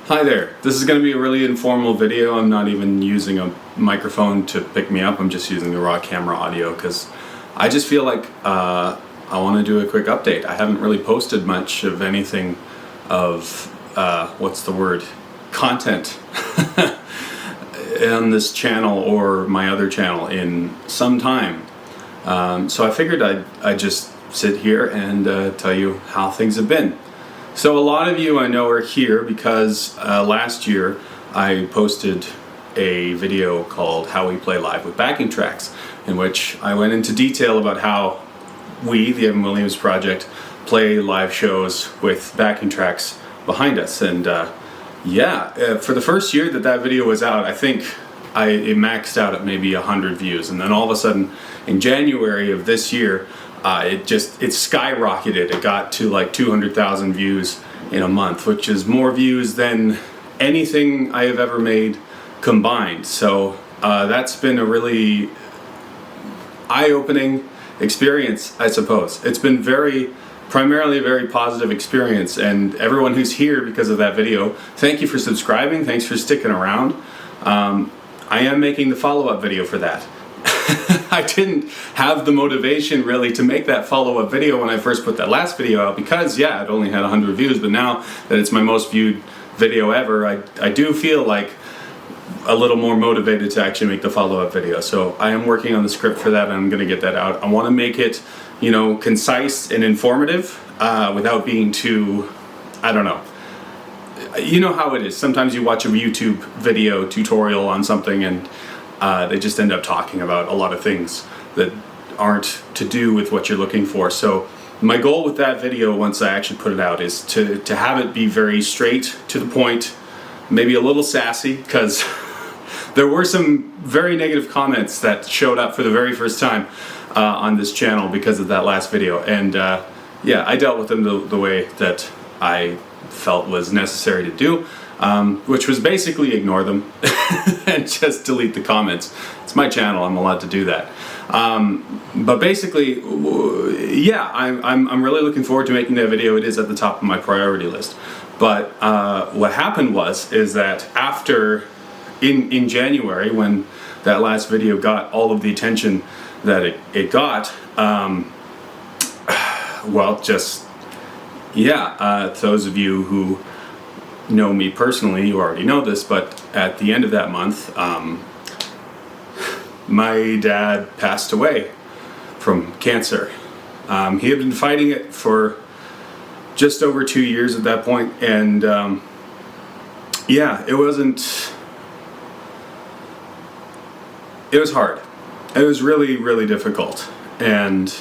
Hi there. This is going to be a really informal video. I'm not even using a microphone to pick me up. I'm just using the raw camera audio because I just feel like I want to do a quick update. I haven't really posted much of anything of, content on this channel or my other channel in some time. So I figured I'd just sit here and tell you how things have been. So a lot of you I know are here because last year I posted a video called How We Play Live with Backing Tracks, in which I went into detail about how we, the Evan Williams Project, play live shows with backing tracks behind us. And for the first year that video was out, I think it maxed out at maybe 100 views, and then all of a sudden in January of this year it skyrocketed. It got to like 200,000 views in a month, which is more views than anything I have ever made combined. So that's been a really eye-opening experience, I suppose. It's been primarily a very positive experience, and everyone who's here because of that video, thank you for subscribing, thanks for sticking around. I am making the follow-up video for that. I didn't have the motivation really to make that follow-up video when I first put that last video out because it only had 100 views, but now that it's my most viewed video ever, I do feel like a little more motivated to actually make the follow-up video. So I am working on the script for that, and I'm going to get that out. I want to make it, concise and informative without being too, I don't know. You know how it is. Sometimes you watch a YouTube video tutorial on something and they just end up talking about a lot of things that aren't to do with what you're looking for. So my goal with that video, once I actually put it out, is to have it be very straight to the point, maybe a little sassy, because there were some very negative comments that showed up for the very first time on this channel because of that last video. And I dealt with them the way that I felt was necessary to do, which was basically ignore them and just delete the comments. It's my channel, I'm allowed to do that. But basically, I'm really looking forward to making that video. It is at the top of my priority list. But what happened is that after, in January, when that last video got all of the attention that it got, those of you who know me personally, you already know this, but at the end of that month, my dad passed away from cancer. He had been fighting it for just over 2 years at that point, and it was hard. It was really, really difficult. And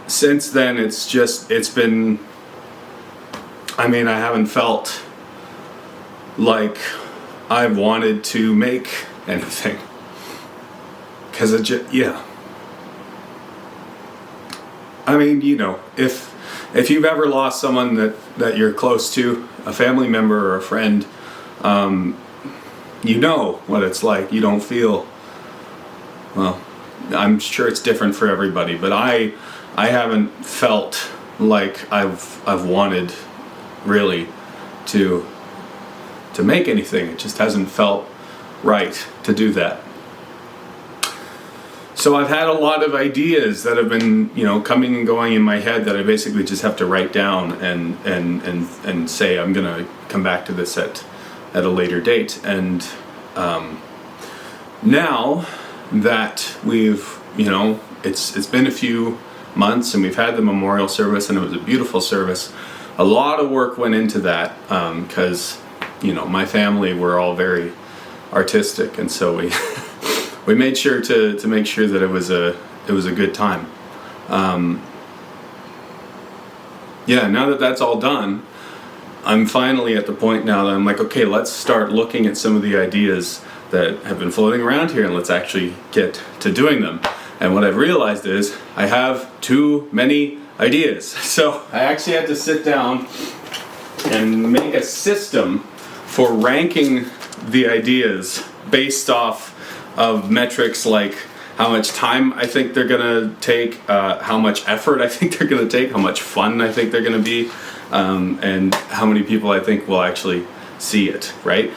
since then, it's been, I haven't felt like I've wanted to make anything. Because if you've ever lost someone that you're close to, a family member or a friend, you know what it's like. You don't feel, well, I'm sure it's different for everybody, but I haven't felt like I've wanted really to make anything. It just hasn't felt right to do that. So I've had a lot of ideas that have been, coming and going in my head that I basically just have to write down and say I'm gonna come back to this at a later date. And now that we've, it's been a few months and we've had the memorial service, and it was a beautiful service. A lot of work went into that because my family were all very artistic, and so we made sure to make sure that it was a good time. Now that that's all done, I'm finally at the point now that I'm like, okay, let's start looking at some of the ideas that have been floating around here, and let's actually get to doing them. And what I've realized is I have too many ideas. So I actually had to sit down and make a system for ranking the ideas based off of metrics like how much time I think they're gonna take, how much effort I think they're gonna take, how much fun I think they're gonna be, and how many people I think will actually see it, right?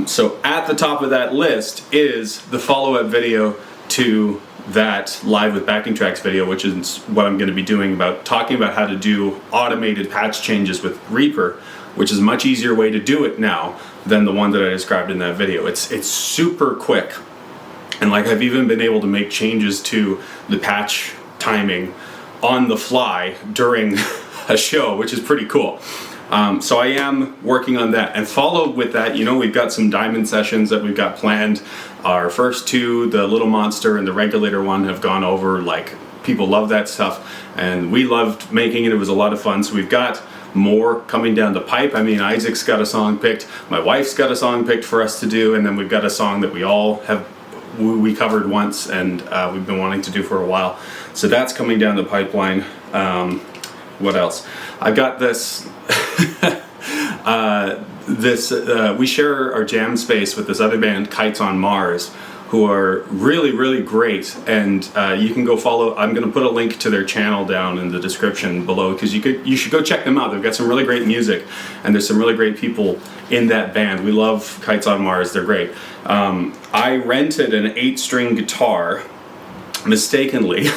So at the top of that list is the follow-up video to that live with backing tracks video, which is what I'm going to be doing, about talking about how to do automated patch changes with Reaper, which is a much easier way to do it now than the one that I described in that video. It's super quick, and like I've even been able to make changes to the patch timing on the fly during a show, which is pretty cool. So I am working on that, and followed with that, you know, we've got some diamond sessions that we've got planned. Our first two, the Little Monster and the Regulator one, have gone over. Like, people love that stuff, and we loved making it. It was a lot of fun. So we've got more coming down the pipe. I mean, Isaac's got a song picked, my wife's got a song picked for us to do, and then we've got a song that we all have, we covered once, and we've been wanting to do for a while. So that's coming down the pipeline. What else? I've got this, we share our jam space with this other band, Kites on Mars, who are really, really great, and you can go follow. I'm going to put a link to their channel down in the description below, because you should go check them out. They've got some really great music, and there's some really great people in that band. We love Kites on Mars. They're great. I rented an 8-string guitar mistakenly.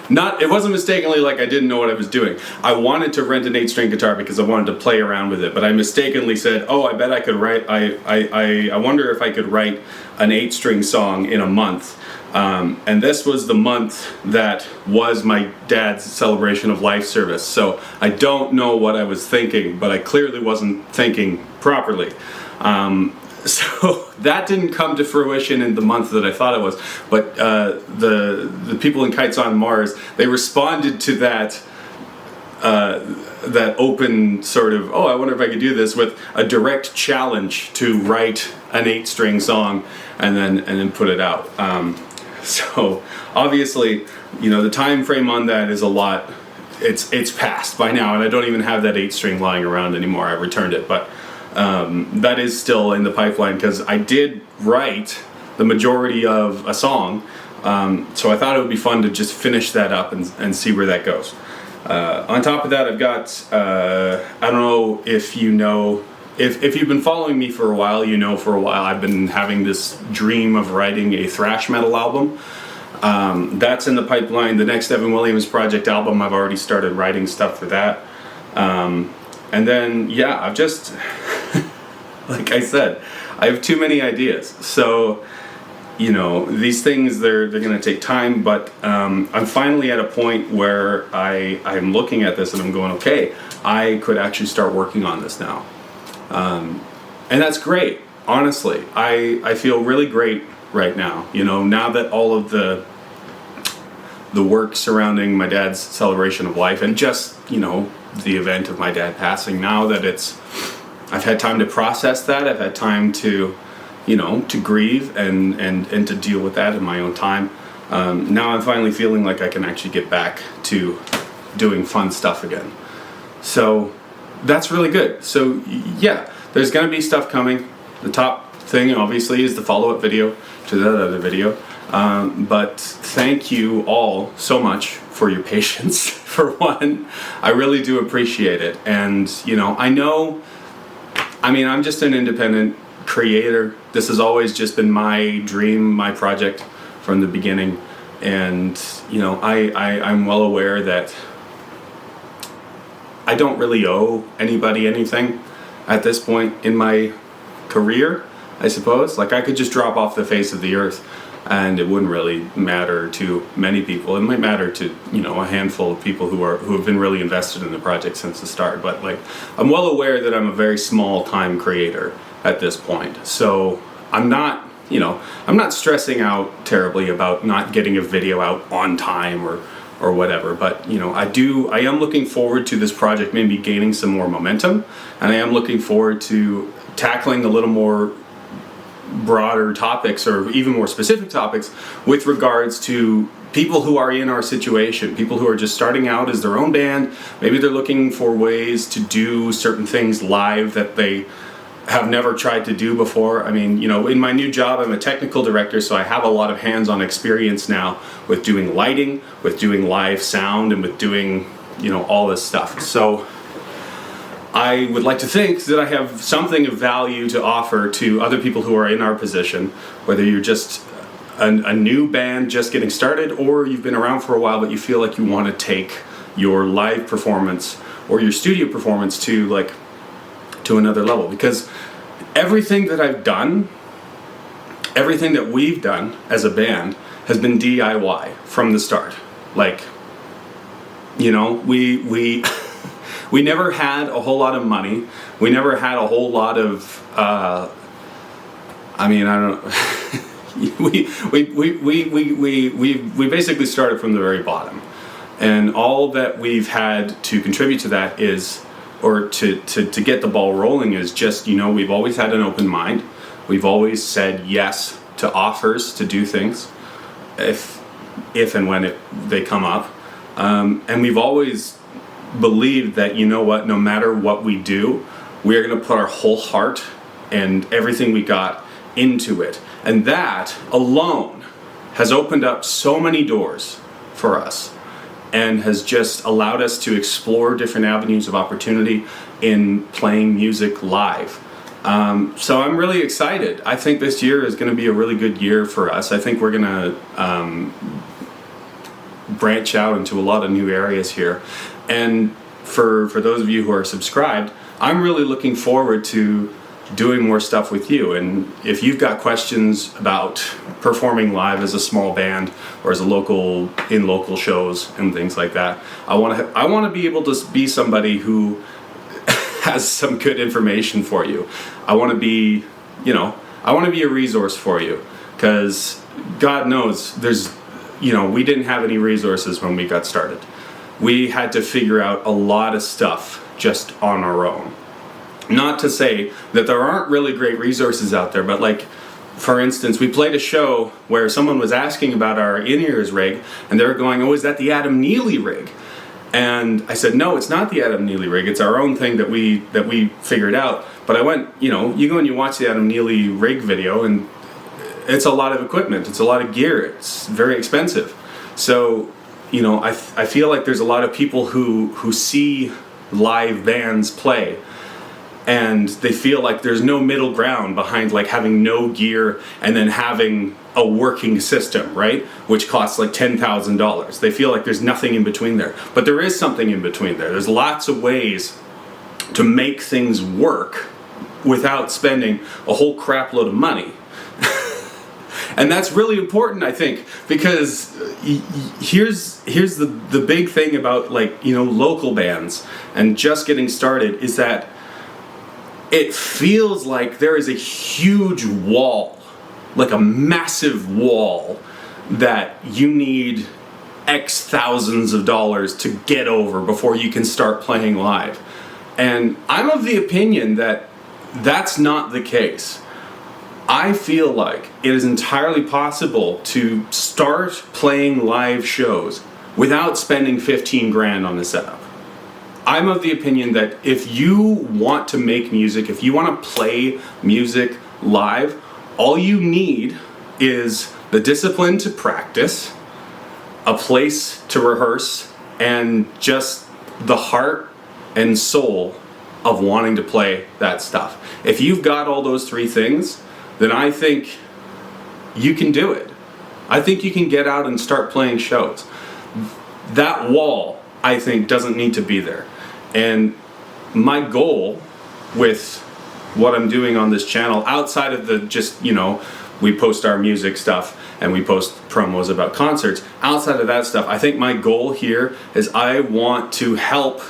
It wasn't mistakenly, like I didn't know what I was doing. I wanted to rent an 8-string guitar because I wanted to play around with it, but I mistakenly said, oh, I bet I could write, I wonder if I could write an 8-string song in a month. And this was the month that was my dad's celebration of life service. So I don't know what I was thinking, but I clearly wasn't thinking properly. So that didn't come to fruition in the month that I thought it was, but the people in Kites on Mars, they responded to that that open sort of, oh, I wonder if I could do this, with a direct challenge to write an 8-string song and then put it out. So obviously, you know, the time frame on that is a lot. It's past by now, and I don't even have that 8-string lying around anymore. I returned it, but that is still in the pipeline, because I did write the majority of a song, so I thought it would be fun to just finish that up and see where that goes. On top of that, I've got, I don't know if you know, if you've been following me for a while, you know for a while I've been having this dream of writing a thrash metal album. That's in the pipeline. The next Evan Williams Project album, I've already started writing stuff for that. And then, yeah, I've just, like I said, I have too many ideas. So, you know, these things, they're going to take time, but I'm finally at a point where I'm looking at this and I'm going, okay, I could actually start working on this now. And that's great, honestly. I feel really great right now. You know, now that all of the work surrounding my dad's celebration of life, and just, you know, the event of my dad passing, now that I've had time to process that, I've had time to, you know, to grieve and to deal with that in my own time. Now I'm finally feeling like I can actually get back to doing fun stuff again. So that's really good. So yeah, there's going to be stuff coming. The top thing obviously is the follow-up video to that other video. But thank you all so much for your patience, for one. I really do appreciate it. And, you know, I'm just an independent creator. This has always just been my dream, my project from the beginning. And, you know, I'm well aware that I don't really owe anybody anything at this point in my career, I suppose. Like, I could just drop off the face of the earth and it wouldn't really matter to many people. It might matter to, you know, a handful of people who have been really invested in the project since the start. But like, I'm well aware that I'm a very small time creator at this point. So I'm not stressing out terribly about not getting a video out on time or whatever. But, you know, I am looking forward to this project maybe gaining some more momentum, and I am looking forward to tackling a little more broader topics, or even more specific topics, with regards to people who are in our situation, people who are just starting out as their own band. Maybe they're looking for ways to do certain things live that they have never tried to do before. I mean, you know, in my new job, I'm a technical director, so I have a lot of hands-on experience now with doing lighting, with doing live sound, and with doing, you know, all this stuff. So I would like to think that I have something of value to offer to other people who are in our position, whether you're just a new band just getting started, or you've been around for a while but you feel like you want to take your live performance or your studio performance to another level. Because everything that I've done, everything that we've done as a band has been DIY from the start. Like, you know, we never had a whole lot of money. We never had a whole lot of, I don't know. we basically started from the very bottom. And all that we've had to contribute to that is, or to get the ball rolling is just, you know, we've always had an open mind. We've always said yes to offers to do things if and when they come up. And we've always believed that, you know what, no matter what we do, we are going to put our whole heart and everything we got into it. And that alone has opened up so many doors for us and has just allowed us to explore different avenues of opportunity in playing music live. So I'm really excited. I think this year is going to be a really good year for us. I think we're going to branch out into a lot of new areas here. And for those of you who are subscribed, I'm really looking forward to doing more stuff with you. And if you've got questions about performing live as a small band or as a local shows and things like that, I want to be able to be somebody who has some good information for you. I want to be a resource for you, because God knows we didn't have any resources when we got started. We had to figure out a lot of stuff just on our own. Not to say that there aren't really great resources out there, but like, for instance, we played a show where someone was asking about our in-ears rig, and they were going, "Oh, is that the Adam Neely rig?" And I said, "No, it's not the Adam Neely rig. It's our own thing that we figured out." But I went, you go and you watch the Adam Neely rig video, and it's a lot of equipment. It's a lot of gear. It's very expensive. So, I feel like there's a lot of people who see live bands play, and they feel like there's no middle ground behind like having no gear and then having a working system, right? Which costs like $10,000. They feel like there's nothing in between there. But there is something in between there. There's lots of ways to make things work without spending a whole crap load of money. And that's really important, I think, because here's the big thing about local bands and just getting started is that it feels like there is a huge wall, like a massive wall, that you need X thousands of dollars to get over before you can start playing live. And I'm of the opinion that that's not the case. I feel like it is entirely possible to start playing live shows without spending 15 grand on the setup. I'm of the opinion that if you want to make music, if you want to play music live, all you need is the discipline to practice, a place to rehearse, and just the heart and soul of wanting to play that stuff. If you've got all those three things, then I think you can do it. I think you can get out and start playing shows. That wall, I think, doesn't need to be there. And my goal with what I'm doing on this channel, outside of the we post our music stuff and we post promos about concerts, outside of that stuff, I think my goal here is I want to help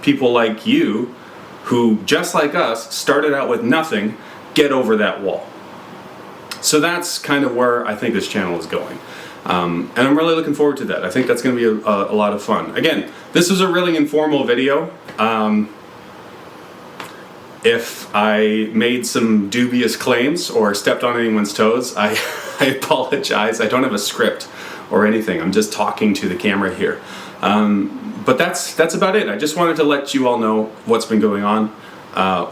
people like you who, just like us, started out with nothing, get over that wall. So that's kind of where I think this channel is going. And I'm really looking forward to that. I think that's going to be a lot of fun. Again, this was a really informal video. If I made some dubious claims or stepped on anyone's toes, I apologize. I don't have a script or anything. I'm just talking to the camera here. But that's about it. I just wanted to let you all know what's been going on,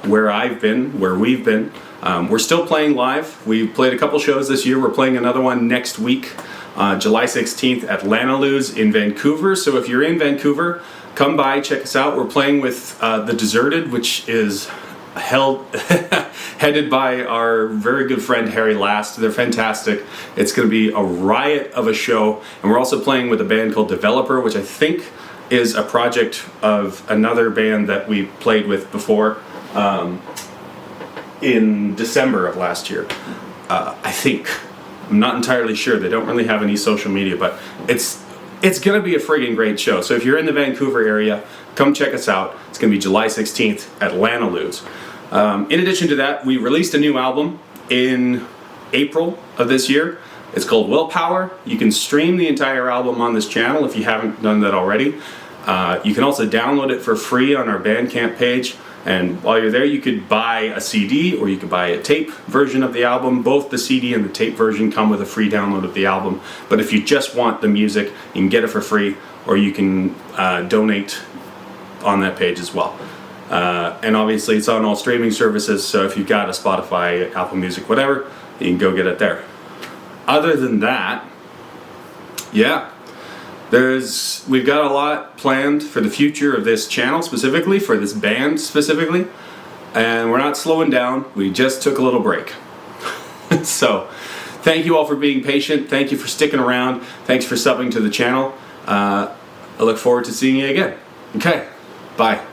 where I've been, where we've been. We're still playing live. We've played a couple shows this year. We're playing another one next week, July 16th at Lanaloo's in Vancouver. So if you're in Vancouver, come by, check us out. We're playing with The Deserted, which is headed by our very good friend Harry Last. They're fantastic. It's going to be a riot of a show. And we're also playing with a band called Developer, which I think is a project of another band that we played with before in December of last year. I think. I'm not entirely sure. They don't really have any social media, but it's going to be a friggin' great show. So if you're in the Vancouver area, come check us out. It's going to be July 16th at Lanaloos. In addition to that, we released a new album in April of this year. It's called Willpower. You can stream the entire album on this channel if you haven't done that already. You can also download it for free on our Bandcamp page. And while you're there, you could buy a CD or you could buy a tape version of the album. Both the CD and the tape version come with a free download of the album. But if you just want the music, you can get it for free, or you can donate on that page as well. And obviously it's on all streaming services, so if you've got a Spotify, Apple Music, whatever, you can go get it there. Other than that, yeah, we've got a lot planned for the future of this channel, specifically for this band specifically, and we're not slowing down. We just took a little break. So thank you all for being patient. Thank you for sticking around. Thanks for subbing to the channel. I look forward to seeing you again. Okay, bye.